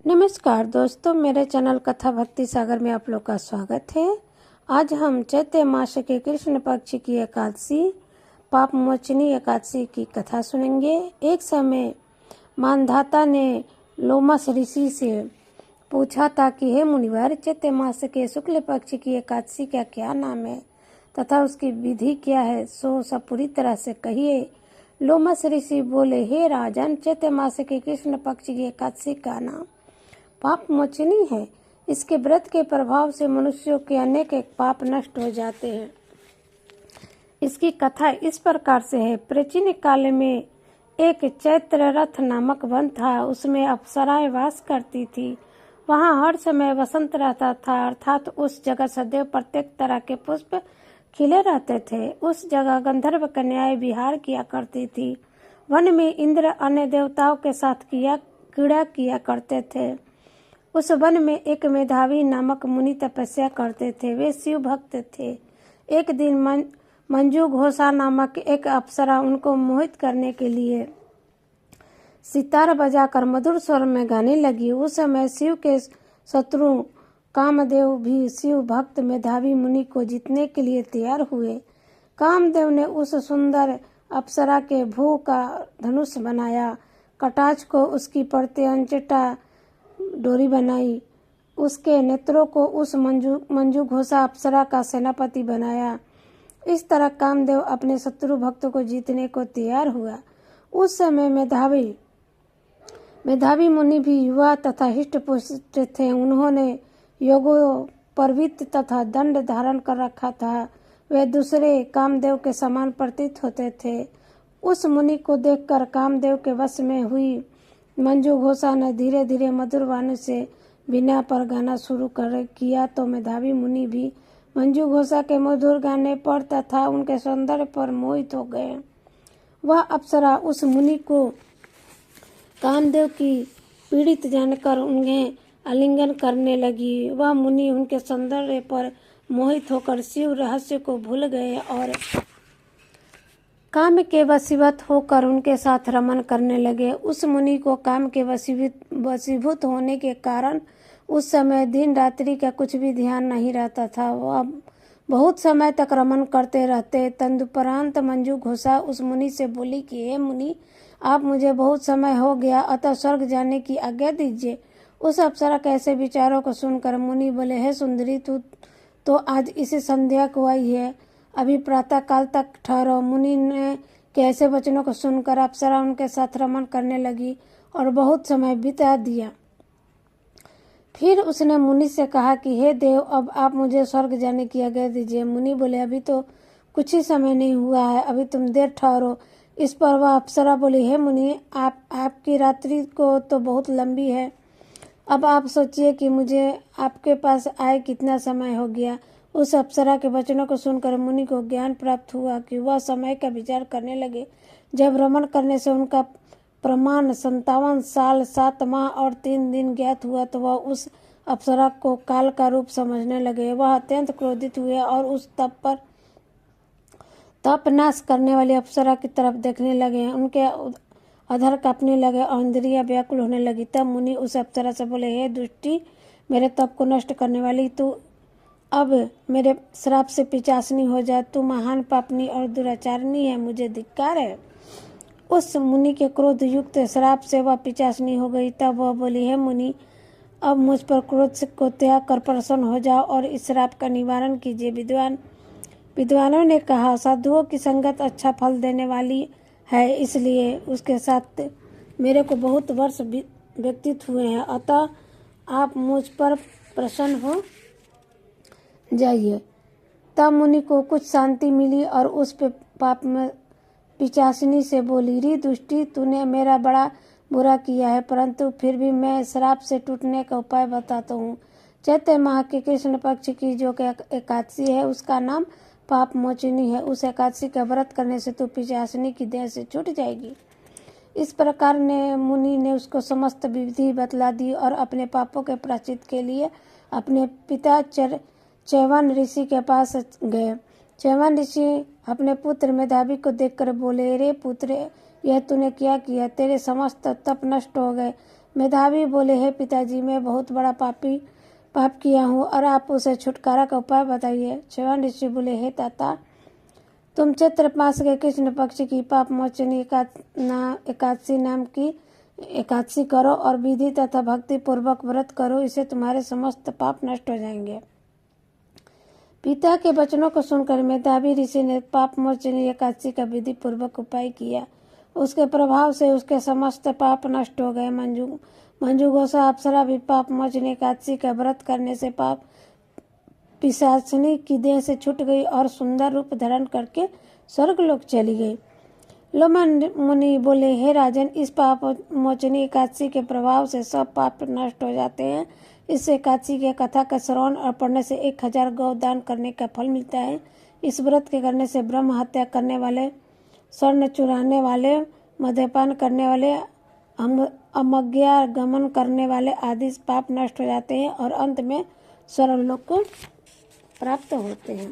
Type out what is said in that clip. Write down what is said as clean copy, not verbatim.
नमस्कार दोस्तों, मेरे चैनल कथा भक्ति सागर में आप लोग का स्वागत है। आज हम चैत्र मास के कृष्ण पक्ष की एकादशी पाप मोचनी एकादशी की कथा सुनेंगे। एक समय मानधाता ने लोमस ऋषि से पूछा था कि हे मुनिवर, चैत्र मास के शुक्ल पक्ष की एकादशी का क्या नाम है तथा उसकी विधि क्या है, सो सब पूरी तरह से कहिए। लोमस ऋषि बोले, हे राजन, चैत्र मास के कृष्ण पक्ष की एकादशी का नाम पाप मोचनी है। इसके व्रत के प्रभाव से मनुष्यों के अनेक पाप नष्ट हो जाते हैं। इसकी कथा इस प्रकार से है। प्राचीन काल में एक चैत्र रथ नामक वन था। उसमें अप्सराएं वास करती थी। वहाँ हर समय वसंत रहता था, अर्थात उस जगह सदैव प्रत्येक तरह के पुष्प खिले रहते थे। उस जगह गंधर्व कन्याएं विहार किया करती थी। वन में इंद्र अन्य देवताओं के साथ क्रीड़ा किया करते थे। उस वन में एक मेधावी नामक मुनि तपस्या करते थे। वे शिव भक्त थे। एक दिन मंजू घोषा नामक एक अप्सरा उनको मोहित करने के लिए सितार बजाकर मधुर स्वर में गाने लगी। उस समय शिव के शत्रु कामदेव भी शिव भक्त मेधावी मुनि को जीतने के लिए तैयार हुए। कामदेव ने उस सुंदर अप्सरा के भू का धनुष बनाया, कटाक्ष को उसकी प्रत्यंचटा डोरी बनाई, उसके नेत्रों को उस मंजू घोषा अप्सरा का सेनापति बनाया। इस तरह कामदेव अपने शत्रु भक्त को जीतने को तैयार हुआ। उस समय मेधावी मुनि भी युवा तथा हिष्ट पुष्ट थे। उन्होंने योगोपवीत तथा दंड धारण कर रखा था। वे दूसरे कामदेव के समान प्रतीत होते थे। उस मुनि को देखकर कामदेव के वश में हुई मंजू घोषा ने धीरे धीरे मधुर वाणी से वीणा पर गाना शुरू किया तो मेधावी मुनि भी मंजू घोषा के मधुर गाने पर तथा उनके सौंदर्य पर मोहित हो गए। वह अप्सरा उस मुनि को कामदेव की पीड़ित जानकर उन्हें आलिंगन करने लगी। वह मुनि उनके सौंदर्य पर मोहित होकर शिव रहस्य को भूल गए और काम के वशीभूत होकर उनके साथ रमन करने लगे। उस मुनि को काम के वशीभूत होने के कारण उस समय दिन रात्रि का कुछ भी ध्यान नहीं रहता था। वह बहुत समय तक रमन करते रहते। तदुपरांत मंजू घोषा उस मुनि से बोली कि हे मुनि, आप मुझे बहुत समय हो गया, अतः स्वर्ग जाने की आज्ञा दीजिए। उस अप्सरा के ऐसे विचारों को सुनकर मुनि बोले, हे सुंदरी, तू तो आज इसी संध्या को आई है, अभी प्रातः काल तक ठहरो। मुनि ने के ऐसे वचनों को सुनकर अप्सरा उनके साथ रमन करने लगी और बहुत समय बिता दिया। फिर उसने मुनि से कहा कि हे देव, अब आप मुझे स्वर्ग जाने की आज्ञा दीजिए। मुनि बोले, अभी तो कुछ ही समय नहीं हुआ है, अभी तुम देर ठहरो। इस पर वह अप्सरा बोली, हे मुनि, आपकी रात्रि को तो बहुत लंबी है। अब आप सोचिए कि मुझे आपके पास आए कितना समय हो गया। उस अप्सरा के वचनों को सुनकर मुनि को ज्ञान प्राप्त हुआ कि वह समय का विचार करने लगे। जब रमन करने से उनका प्रमाण 57 साल 7 माह और 3 दिन ज्ञात हुआ तो वह उस अप्सरा को काल का रूप समझने लगे। वह अत्यंत क्रोधित हुए और उस तप नाश करने वाली अप्सरा की तरफ देखने लगे। उनके अधर कांपने लगे और इंद्रियां व्याकुल होने लगी। तब मुनि उस अप्सरा से बोले, हे दुष्टी, मेरे तप को नष्ट करने वाली, तू अब मेरे श्राप से पिचासनी हो जाए। तू महान पापनी और दुराचारणी है, मुझे धिक्कार है। उस मुनि के क्रोध युक्त श्राप से वह पिचासनी हो गई। तब वह बोली, हे मुनि, अब मुझ पर क्रोध को त्याग कर प्रसन्न हो जाओ और इस श्राप का निवारण कीजिए। विद्वानों ने कहा, साधुओं की संगत अच्छा फल देने वाली है, इसलिए उसके साथ मेरे को बहुत वर्ष व्यतीत हुए हैं, अतः आप मुझ पर प्रसन्न हो जाइए। तब मुनि को कुछ शांति मिली और उस पे पाप में पिचासिनी से बोली, री दुष्टी, तूने मेरा बड़ा बुरा किया है, परंतु फिर भी मैं श्राप से टूटने का उपाय बताता हूँ। चैत्र माह के कृष्ण पक्ष की जो एकादशी है उसका नाम पाप मोचनी है। उस एकादशी का व्रत करने से तू पिचासिनी की देह से छूट जाएगी। इस प्रकार ने मुनि ने उसको समस्त विधि बतला दी और अपने पापों के प्रायश्चित के लिए अपने पिता चैवान ऋषि के पास गए। चैवान ऋषि अपने पुत्र मेधावी को देखकर बोले, रे पुत्र, यह तूने क्या किया? तेरे समस्त तप नष्ट हो गए। मेधावी बोले, हे पिताजी, मैं बहुत बड़ा पाप किया हूँ और आप उसे छुटकारा का उपाय बताइए। चौहान ऋषि बोले, हे ताता, तुम चैत्र मास के कृष्ण पक्ष की पाप मोचनी एकादशी नाम की एकादशी करो और विधि तथा भक्ति पूर्वक व्रत करो, इससे तुम्हारे समस्त पाप नष्ट हो जाएंगे। पिता के वचनों को सुनकर मेधावी ऋषि ने पाप मोचनी एकादशी का विधि पूर्वक उपाय किया। उसके प्रभाव से उसके समस्त पाप नष्ट हो गए। मंजू घोषा अप्सरा भी पाप मोचनी एकादशी का व्रत करने से पाप पिशाचिनी की देह से छूट गई और सुंदर रूप धारण करके स्वर्गलोक चली गई। लोमन मुनि बोले, हे राजन, इस पाप मोचनी एकादशी के प्रभाव से सब पाप नष्ट हो जाते हैं। इस एकादशी के कथा का श्रवण और पढ़ने से 1000 गौ दान करने का फल मिलता है। इस व्रत के करने से ब्रह्म हत्या करने वाले, स्वर्ण चुराने वाले, मद्यपान करने वाले, अमज्ञा गमन करने वाले आदि पाप नष्ट हो जाते हैं और अंत में स्वर्गलोक को प्राप्त होते हैं।